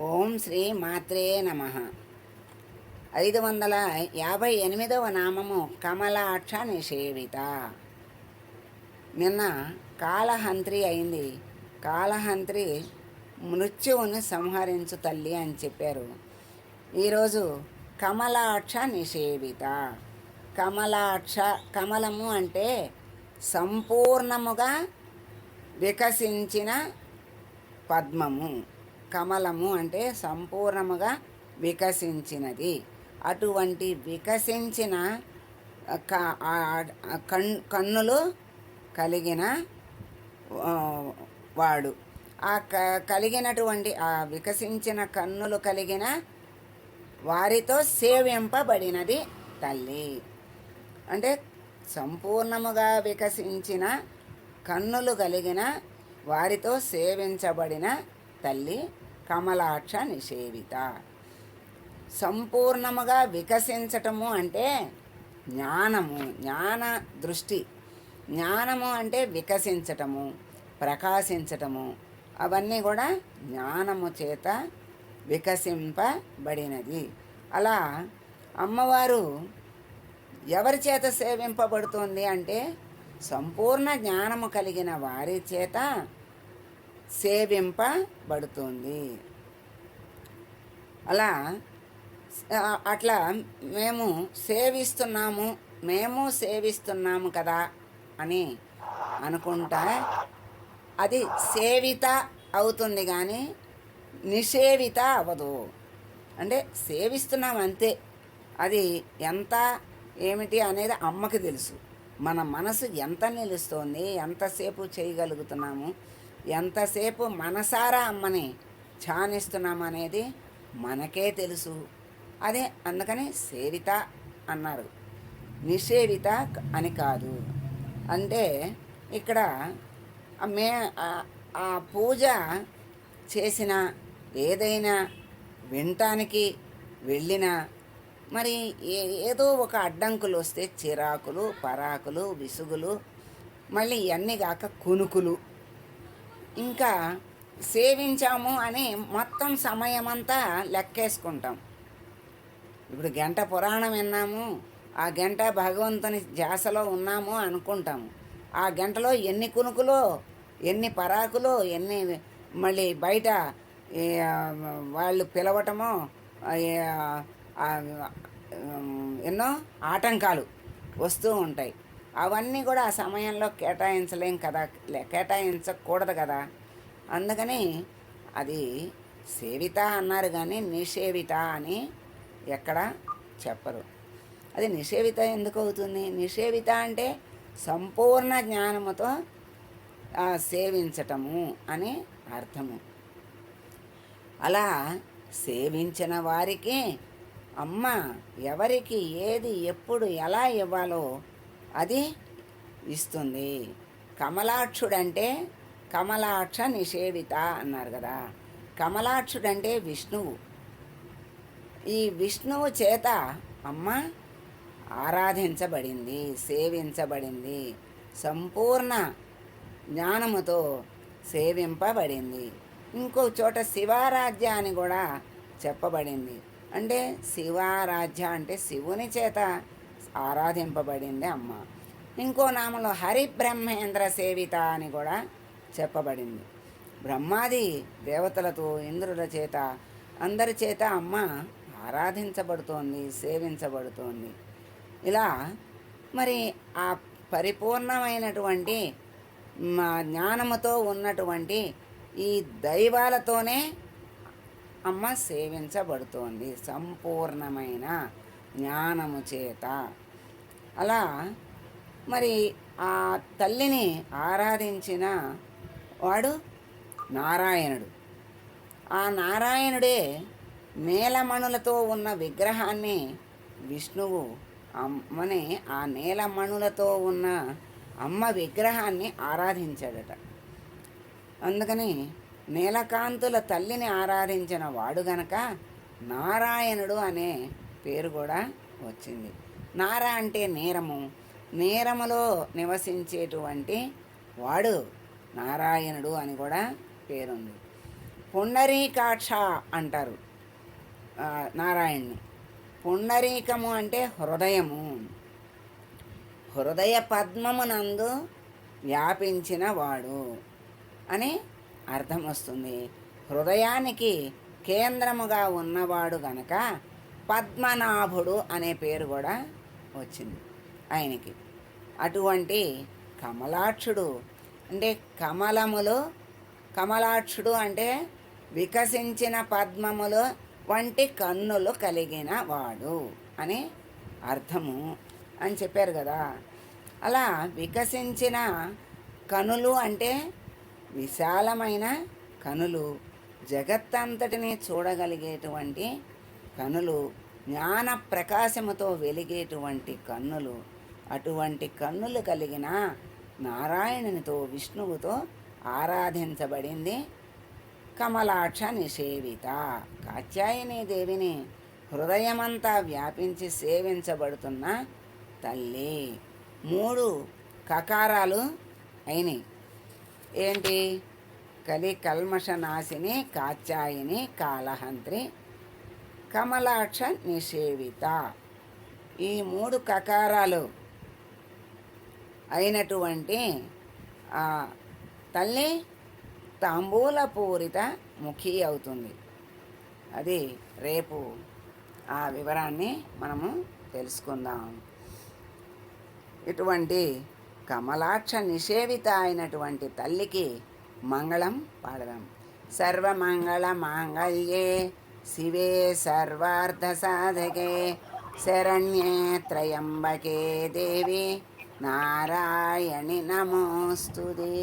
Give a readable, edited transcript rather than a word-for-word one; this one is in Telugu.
ఓం శ్రీ మాత్రే నమః. 558వ నామము కమలాక్ష నిషేవిత. నిన్న కాళహంత్రి అయింది. కాళహంత్రి మృత్యువుని సంహరించు తల్లి అని చెప్పారు. ఈరోజు కమలాక్ష నిషేవిత. కమలాక్ష, కమలము అంటే సంపూర్ణముగా వికసించిన పద్మము. కమలము అంటే సంపూర్ణముగా వికసించినది. అటువంటి వికసించిన కన్నులు కలిగిన వాడు. కలిగినటువంటి ఆ వికసించిన కన్నులు కలిగిన వారితో సేవింపబడినది తల్లి. అంటే సంపూర్ణముగా వికసించిన కన్నులు కలిగిన వారితో సేవించబడిన తల్లి కమలాక్ష నిషేవిత. సంపూర్ణముగా వికసించటము అంటే జ్ఞానము, జ్ఞాన దృష్టి. జ్ఞానము అంటే వికసించటము, ప్రకాశించటము, అవన్నీ కూడా జ్ఞానము చేత వికసింపబడినది. అలా అమ్మవారు ఎవరి చేత సేవింపబడుతుంది అంటే సంపూర్ణ జ్ఞానము కలిగిన వారి చేత సేవింపబడుతుంది. అట్లా మేము సేవిస్తున్నాము కదా అని అనుకుంటా అది సేవిత అవుతుంది, కానీ నిషేవిత అవ్వదు. అంటే సేవిస్తున్నాం అంతే. అది ఎంత ఏమిటి అనేది అమ్మకి తెలుసు. మన మనసు ఎంత నిలుస్తోంది, ఎంతసేపు చేయగలుగుతున్నాము, ఎంతసేపు మనసారా అమ్మని ధ్యానిస్తున్నాము అనేది మనకే తెలుసు. అదే అందుకని సేవిత అన్నారు, నిషేవిత అని కాదు. అంటే ఇక్కడ ఆ పూజ చేసిన ఏదైనా వినటానికి వెళ్ళినా మరి ఏదో ఒక అడ్డంకులు వస్తే చిరాకులు, పరాకులు, విసుగులు, మళ్ళీ ఇవన్నీ కాక కునుకులు, ఇంకా సేవించాము అని మొత్తం సమయమంతా లెక్కేసుకుంటాం. ఇప్పుడు గంట పురాణం విన్నాము, ఆ గంట భగవంతుని ధ్యాసలో ఉన్నాము అనుకుంటాము. ఆ గంటలో ఎన్ని కునుకులో, ఎన్ని పరాకులో, ఎన్ని మళ్ళీ బయట వాళ్ళు పిలవటమో, ఎన్నో ఆటంకాలు వస్తూ ఉంటాయి. అవన్నీ కూడా ఆ సమయంలో కేటాయించలేం కదా, కేటాయించకూడదు కదా. అందుకని అది సేవిత అన్నారు, కానీ నిషేవిత అని ఎక్కడ చెప్పరు. అది నిషేవిత ఎందుకు అవుతుంది? నిషేవిత అంటే సంపూర్ణ జ్ఞానముతో సేవించటము అని అర్థము. అలా సేవించిన వారికి అమ్మ ఎవరికి ఏది ఎప్పుడు ఎలా ఇవ్వాలో అది ఇస్తుంది. కమలాక్షుడంటే కమలాక్ష నిషేవిత అన్నారు కదా. కమలాక్షుడంటే విష్ణువు. ఈ విష్ణువు చేత అమ్మ ఆరాధించబడింది, సేవించబడింది, సంపూర్ణ జ్ఞానముతో సేవింపబడింది. ఇంకో చోట శివారాధ్య అని కూడా చెప్పబడింది. అంటే శివారాధ్య అంటే శివుని చేత ఆరాధింపబడింది అమ్మ. ఇంకో నామంలో హరిబ్రహ్మేంద్ర సేవిత అని కూడా చెప్పబడింది. బ్రహ్మాది దేవతలతో, ఇంద్రుల చేత, అందరి చేత అమ్మ ఆరాధించబడుతోంది, సేవించబడుతోంది. ఇలా మరి ఆ పరిపూర్ణమైనటువంటి జ్ఞానముతో ఉన్నటువంటి ఈ దైవాలతోనే అమ్మ సేవించబడుతోంది సంపూర్ణమైన జ్ఞానము చేత. అలా మరి ఆ తల్లిని ఆరాధించిన వాడు నారాయణుడు. ఆ నారాయణుడే నీలమణులతో ఉన్న విగ్రహాన్ని విష్ణువు అమ్మని ఆ నీలమణులతో ఉన్న అమ్మ విగ్రహాన్ని ఆరాధించాడట. అందుకని నీలకాంతుల తల్లిని ఆరాధించిన వాడు గనక నారాయణుడు అనే పేరు కూడా వచ్చింది. నార అంటే నీరము, నీరములో నివసించేటువంటి వాడు నారాయణుడు అని కూడా పేరుంది. పుండరీకాక్ష అంటారు నారాయణ్ణి. పుండరీకము అంటే హృదయము. హృదయ పద్మమునందు వ్యాపించిన వాడు అని అర్థం వస్తుంది. హృదయానికి కేంద్రముగా ఉన్నవాడు గనక పద్మనాభుడు అనే పేరు కూడా వచ్చింది ఆయనకి. అటువంటి కమలాక్షుడు అంటే కమలములు, కమలాక్షుడు అంటే వికసించిన పద్మములు వంటి కన్నులు కలిగిన వాడు అని అర్థము అని చెప్పారు కదా. అలా వికసించిన కనులు అంటే విశాలమైన కనులు, జగత్తంతటిని చూడగలిగేటువంటి కనులు, జ్ఞాన ప్రకాశముతో వెలిగేటువంటి కన్నులు. అటువంటి కన్నులు కలిగిన నారాయణునితో, విష్ణువుతో ఆరాధించబడింది కమలాక్ష నిషేవిత. కాత్యాయని దేవిని హృదయమంతా వ్యాపించి సేవించబడుతున్న తల్లి. 3 కకారాలు అయినాయి. ఏంటి? కలి కల్మష నాశిని, కాత్యాయని, కాలహంత్రి, కమలాక్ష నిషేవిత. ఈ 3 కకారాలు అయినటువంటి తల్లి తాంబూలపూరిత ముఖి అవుతుంది. అది రేపు ఆ వివరాన్ని మనము తెలుసుకుందాం. ఇటువంటి కమలాక్ష నిషేవిత అయినటువంటి తల్లికి మంగళం పాడదాం. సర్వమంగళ మాంగళ్యే శివే సర్వార్థ సాధకే శరణ్యే త్రయంబకే దేవి నారాయణి నమోస్తుతే.